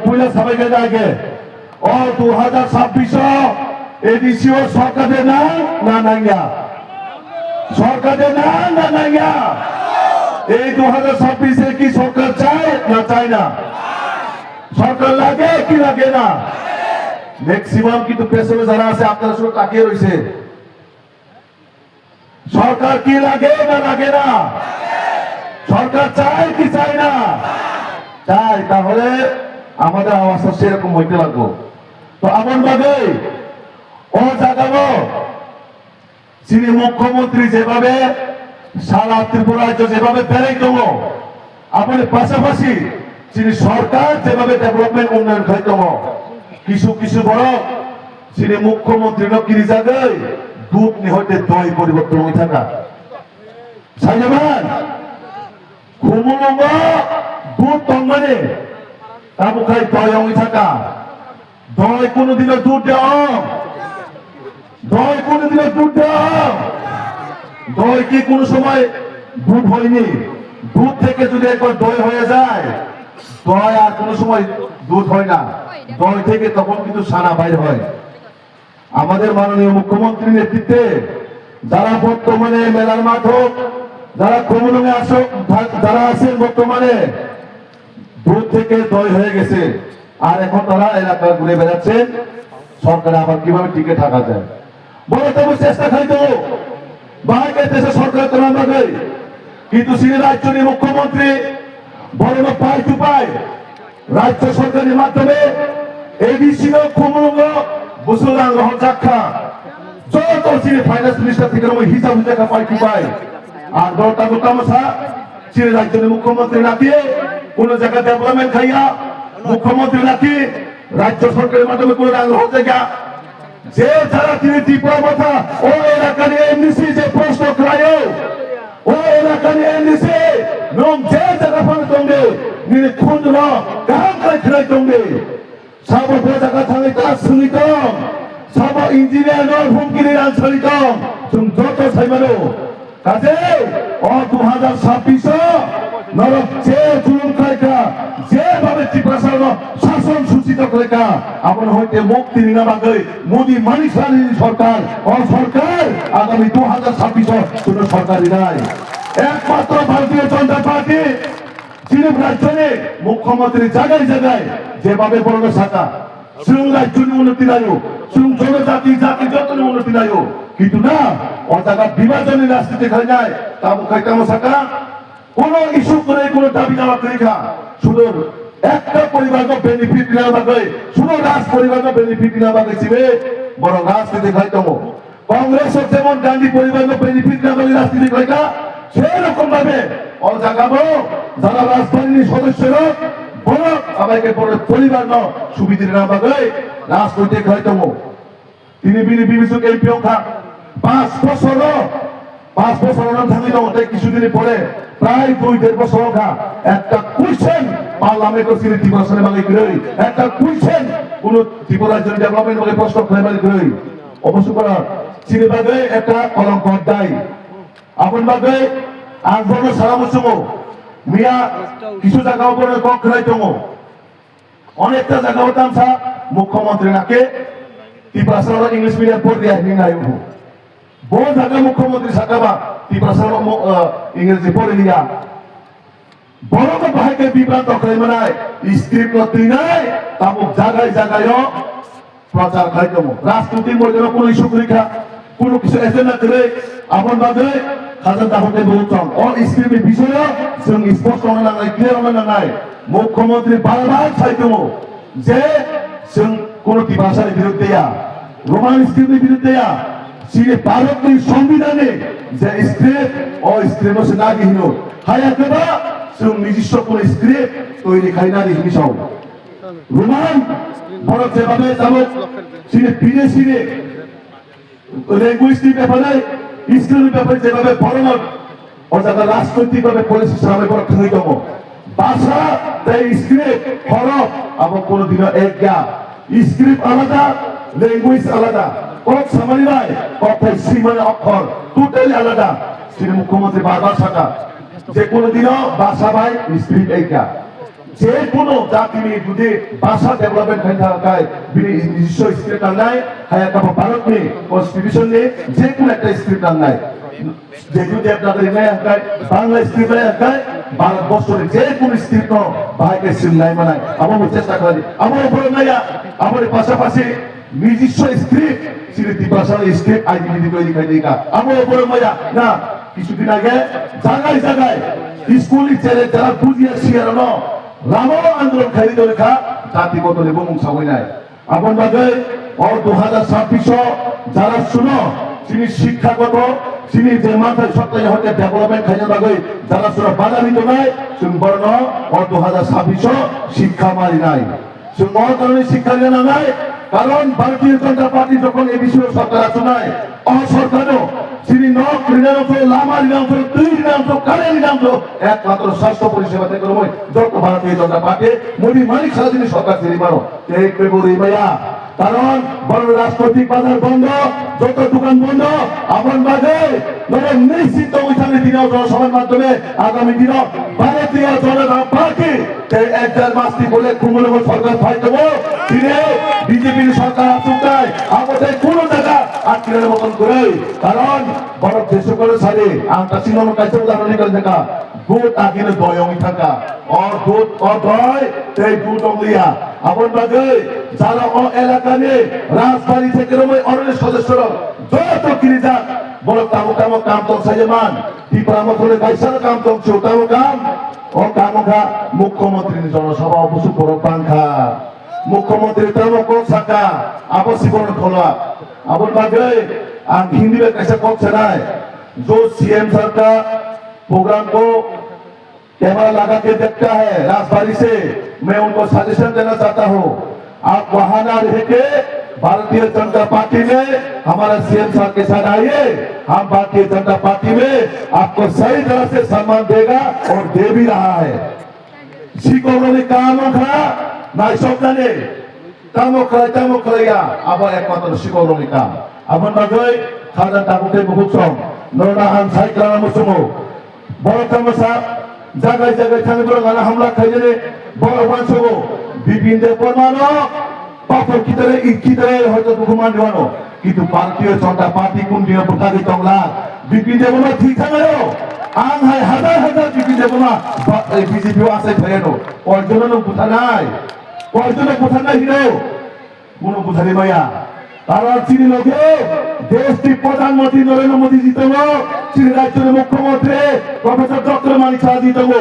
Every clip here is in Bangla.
পুলিশ সবাইকে দেখে ও 2026 এডিসিও সরকারের না নাইয়া সরকারের না নাইয়া এই 2026 কি সরকার চায় না চায় না সরকার লাগে কি লাগে না ম্যাক্সিমাম কিন্তু পেছনে যারা আছে আপনারা শুধু তাকিয়ে রয়েছে সরকার কি লাগে না লাগে না সরকার চায় কি চায় না চাই তাহলে আমাদের আওয়াজটা সেরকম হইতে লাগবো তো এমন ভাবে ও জাগাবো যিনি মুখ্যমন্ত্রী যেভাবে সারা ত্রিপুরা রাজ্য যেভাবে বেড়াই দেবো আমাদের পাশাপাশি যিনি সরকার যেভাবে ডেভেলপমেন্ট উন্নয়ন খাইতম কিছু কিছু বড় যিনি মুখ্যমন্ত্রী নকিরি জায়গায় দুধ হইতে দই পরিবর্তন হয়ে থাকা সাইজামান ঘুমুলঙ্গ দুধ তঙ্গনে তাবু খাই দই হয়ে থাকা দই কোনোদিনও দুধ দেওয়া দই কোনোদিনও দুধ দেওয়া দই কি কোন সময় দুধ হয়নি দুধ থেকে যদি একবার দই হয়ে যায় দই আর কোন সময় দুধ হয় না দই থেকে তখন কিন্তু সানা বাইর হয় আমাদের মাননীয় মুখ্যমন্ত্রীর নেতৃত্বে যারা বর্তমানে মেলার মাঠ হোক যারা কমলঙ্গে আসুক যারা আছেন বর্তমানে দুধ থেকে দই হয়ে গেছে আর এখন তারা এলাকা ঘুরে বেড়াচ্ছেন সরকারে আবার কিভাবে টিকে থাকা যায় বড় তবু চেষ্টা খাইতো বাইরের দেশে সরকার তো আমরা গই কিন্তু তিনি রাজ্যের মুখ্যমন্ত্রী বড় পাই টু পাই রাজ্য সরকারের মাধ্যমে এডিসি কমলঙ্গ বুসুলাং রহন জাক্ষা যত তিনি ফাইন্যান্স মিনিস্টার থেকে হিসাব দেখা পাই টু পাই আর দলটা মোটামোটা তিনি রাজ্যের মুখ্যমন্ত্রী নাকিয়ে কোন জায়গায় ডেভেলপমেন্ট খাইয়া মুখ্যমন্ত্রী নাকি রাজ্য সরকারের মাধ্যমে কোন রহন জায়গা যে যারা তিনি ত্রিপুরা কথা ও এলাকার এমডিসি যে প্রশ্ন ক্রায় ও এলাকার এমডিসি নম যে জায়গা ফানে তঙ্গে নিনে খুঁজল কাম করে খেলাই তঙ্গে সাব জায়গা থাঙ্গে কাজ শুনিতম সাব ইঞ্জিনিয়ার নয় হুমকির আঞ্চলিকম তুমি যত সাইমানো কাজে ও 2026 নরক যে জুলুম খাইকা যেভাবে ত্রিপুরা শাসন সূচিত করেকা আপন হইতে মুক্তি নিনামাগে মোদী মানিসানি সরকার ও সরকার আগামী 2026 কোন সরকারই নাই একমাত্র ভারতীয় জনতা পার্টি যিনি রাজ্যে মুখ্যমন্ত্রী জায়গায় জায়গায় যেভাবে বড় শাখা শ্রীলং রাজ্য উন্নতি নাই শ্রীলং জনজাতি জাতি যত উন্নতি নাই কিন্তু না ও জায়গা বিভাজনের রাজনীতি খাই নাই তাবু খাইতাম শাখা কোন ইস্যু করে কোন দাবি দাওয়া করে খা শুধু একটা পরিবারকে বেনিফিট না লাগে শুধু রাজ পরিবারকে বেনিফিট না লাগে ছিবে বড় রাজনীতি খাইতাম কংগ্রেস যেমন গান্ধী পরিবারকে বেনিফিট না লাগে রাজনীতি খাইকা সেরকম ভাবে ও জাগাবো যারা রাজধানীর সদস্যরা বড় সবাইকে বড় পরিবার ন সুবিধা না লাগে রাজনৈতিক খাইতাম তিনি বিবেচক এমপি খা 5 বছর থামিল কিছুদিন পরে প্রায় 2-1.5 বছর খা একটা কুইশন পার্লামেন্টের সিনে ত্রিপুরা বাঙালি করে একটা কুইশন কোন ত্রিপুরার জন্য ডেভেলপমেন্ট বলে প্রশ্ন ফেলে করে অবশ্য করা চিনে বাগে একটা কলঙ্ক দায়ী আপন বাগে আন্দোলন সারা বছর মিয়া কিছু জায়গা উপরে কক রাইতম অনেকটা জায়গা হতাম সা মুখ্যমন্ত্রী নাকে ত্রিপুরা ইংলিশ মিডিয়াম পড়ে দিয়ে নাই বহু জায়গা মুখ্যমন্ত্রী সাকাবা ত্রিপুরা ইংরেজি পড়ে দিয়া বড় ভাইকে বিভ্রান্ত করে মানায় স্ক্রিপ্ট নথি নাই তামুক জায়গায় জায়গায় প্রচার খাইতম রাজনীতির মধ্যে কোনো ইস্যু পরীক্ষা কোনো কিছু এজেন্ডা করে আপন বাদে খাজা দাহতে বলতাম অল স্ক্রিপ্টের বিষয়ে जों স্পষ্ট হনা নাই ক্লিয়ার হনা নাই মুখ্যমন্ত্রী বারবার চাইতম যে जों কোন ভাষার বিরুদ্ধে রোমান স্ক্রিপ্টের বিরুদ্ধে সিনে ভারতের সংবিধানে যে স্ক্রিপ্ট ও স্ক্রিপ্ট না গিহিন হায়াতেবা जों নিজস্ব কোন স্ক্রিপ্ট তৈরি খাইনা দিহিসাও রোমান ভারত যেভাবে যাব সিনে বিদেশিরে ল্যাঙ্গুয়েজের ব্যাপারে ইসলামের ব্যাপারে যেভাবে বড় ও যারা রাজনৈতিকভাবে পলিসি সামনে বড় হইতম ভাষা তাই স্ক্রিপ্ট হরফ এবং কোনদিনও এক গা স্ক্রিপ্ট আলাদা ল্যাঙ্গুয়েজ আলাদা কক সামানি নাই কথাই সীমানে অক্ষর টোটালি আলাদা শ্রী মুখ্যমন্ত্রী বারবার সাকা যে কোনদিনও ভাষা ভাই স্ক্রিপ্ট এক গা যে কোনো জাতি নিয়ে যদি ভাষা ডেভেলপমেন্ট খাই থাকায় নিজস্ব স্ক্রিপ্ট নাই হ্যাঁ ভারত নিয়ে কনস্টিটিউশন নিয়ে যে কোনো একটা স্ক্রিপ্ট নাই যেহেতু আপনাদের এলাকায় বাংলা স্ক্রিপ্ট এলাকায় ভারতবর্ষের যে কোন স্ক্রিপ্ট ভাইকে স্ক্রিপ্ট নাই মানায় আমার চেষ্টা করি আমার উপরে নাইয়া আমার পাশাপাশি নিজস্ব স্ক্রিপ্ট সিলেটি ভাষার স্ক্রিপ্ট আইডেন্টিটি তৈরি করে দিকা আমার উপরে মাইয়া না কিছুদিন আগে জায়গায় জায়গায় স্কুল ছেড়ে যারা বুঝিয়ে শিয়ানো রামো আন্দোলন খাই লেখা জাতিগত এবং সাবই নাই আপন বাদে ও 2026 যারা শুনো তিনি শিক্ষাগত তিনি যে মাথায় সপ্তাহে হতে ডেভেলপমেন্ট খাইতে লাগে যারা শুনো বাধা দিত নাই শুন বর্ণ ও 2026 শিক্ষা মারি নাই শুন মহাকারণে শিক্ষা জানা নাই কারণ ভারতীয় জনতা পার্টি যখন এই বিষয়ে সরকার আচরণায় অসরকারও তিনি নক ঋণাংশ লামা ঋণাংশ দুই ঋণাংশ কারে ঋণাংশ একমাত্র স্বাস্থ্য পরিষেবা থেকে যত ভারতীয় জনতা পার্টি মোদী মালিক সারা তিনি সরকার ছেড়ে মারো এই ফেব্রুয়ারি ভাইয়া কারণ বড় রাজনৈতিক বাজার বন্ধ যত দোকান বন্ধ আপন বাজে নিশ্চিত ওইখানে দিন জনসভার মাধ্যমে আগামী দিন ভারতীয় জনতা পার্টি একজন মাস্তি বলে কুমল সরকার ফাই দেবো তিনি বিজেপির সরকার আসুক দেয় আমাদের কোন জায়গা আটকিনের মতন করে কারণ বড় দেশ করে সারে আমরা সিনেমা কাছে উদাহরণ নিকাল দেখা দুধ আগে দয়মি থাকা और दूध और दय ते दूध অংলিয়া আপন বাজে যারা ও এলাকা নিয়ে রাজবাড়ি থেকে রমে অনেক সদস্যরা যত কিনে যান বড় কাম তো সাজমান ত্রিপুরা মতলে কাইসার কাম তো ছোটাও কাম ও কামকা মুখ্যমন্ত্রী জনসভা অবশ্য বড় পাঙ্খা मुख्यमंत्री तब को सका आपसी को खोला अपन बागे आप हिंदी में कैसे कौन से है जो सीएम सर का प्रोग्राम को कैमरा लगा के देखता है राजबाड़ी से मैं उनको सजेशन देना चाहता हूँ आप वहां ना रह के भारतीय जनता पार्टी में हमारा सीएम साहब के साथ आइए हम भारतीय जनता पार्टी में आपको सही तरह से सम्मान देगा और दे भी रहा है शिकों ने काम रखा নাই সবদানে তামোকলাইয়া আবার একমাত্র শিকরণী কাম আপন বাগৈ খাজা তাবুকে বহুত সম নরনা হান সাইক্লানা মুসুমো বড় তামসা জায়গায় জায়গায় থানে বড় গানা হামলা খাইলে বড় বানসগো বিপিনদের পরমানো পাথর কিতরে ইকিতরে হয়তো দুকুমান দিওয়ানো কিন্তু ভারতীয় জনতা পার্টি কোন দিন প্রকাশিত তংলা বিপিনদের বড় ঠিক থাকায়ও আং হাই হাজার হাজার বিপিনদের বড় বিজেপি আছে ফেরেনো ওর জন্য বুঝা নাই কয়জনে কোথা নাই হিরো কোন বুঝারি ভাইয়া তারা চিনি লোকে দেশটি প্রধানমন্ত্রী নরেন্দ্র মোদী জিতব চিনি রাজ্যের মুখ্যমন্ত্রী প্রফেসর ডক্টর মানিক সাহা জিতব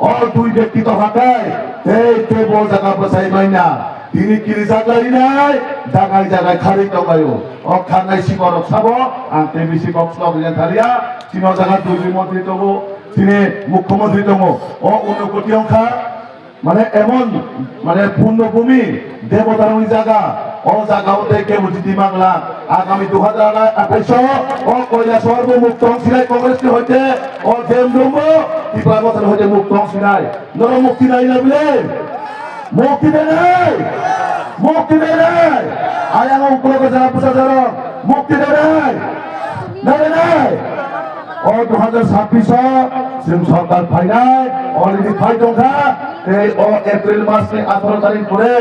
और দুই ব্যক্তি তো হাকায় এই কে বল জায়গা বসাই মাইনা তিনি কি জায়গায় নাই জায়গায় জায়গায় খালি তগায়ও ও খানাই শিকরক ছাব আনতে বেশি কক্স লগেন থালিয়া চিনো জায়গা দুই মন্ত্রী তব তিনি মুখ্যমন্ত্রী তব ও 19 কোটি অংখা মানে এমন মানে পূর্ণভূমি দেবতার ওই জায়গা ও জায়গা হতে কেবল জিতি বাংলা আগামী 2028 ও কয়লা সর্বমুক্ত অংশীদার কংগ্রেসকে হইতে ও দেমদম্ব ত্রিপুরা বছর হইতে মুক্ত অংশীদার নর মুক্তি নাই না বলে মুক্তি দেয় নাই আয়াম উপলক্ষ যারা প্রচার মুক্তি দেয় নাই ও 2026 সরকার ফাইনাল অলরেডি ফাইট ওঠা এই ও এপ্রিল মাসে 18 তারিখ পরে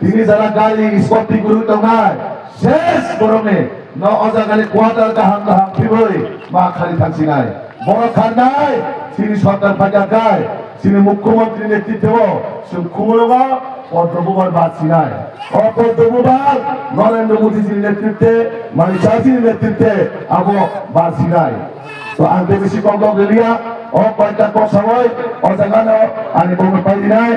তিনি যারা গাড়ি স্পটিং গুরুত্ব নাই শেষ গরমে ন অজাগালি কোয়ার্টার গাহান গাহান ফিবই মা খালি থাকছি নাই বড় খান নাই তিনি সরকার ফাইটা গায় তিনি মুখ্যমন্ত্রী নেতৃত্ব কুমরবা পদ্মবুবার বাঁচছি নাই অপদ্মবুবার নরেন্দ্র মোদীজির নেতৃত্বে মানে চাষির নেতৃত্বে আবো বাঁচছি নাই তো আনতে বেশি কম গেলিয়া ও কয়টা সময় ও জায়গা আনি বলতে পারি নাই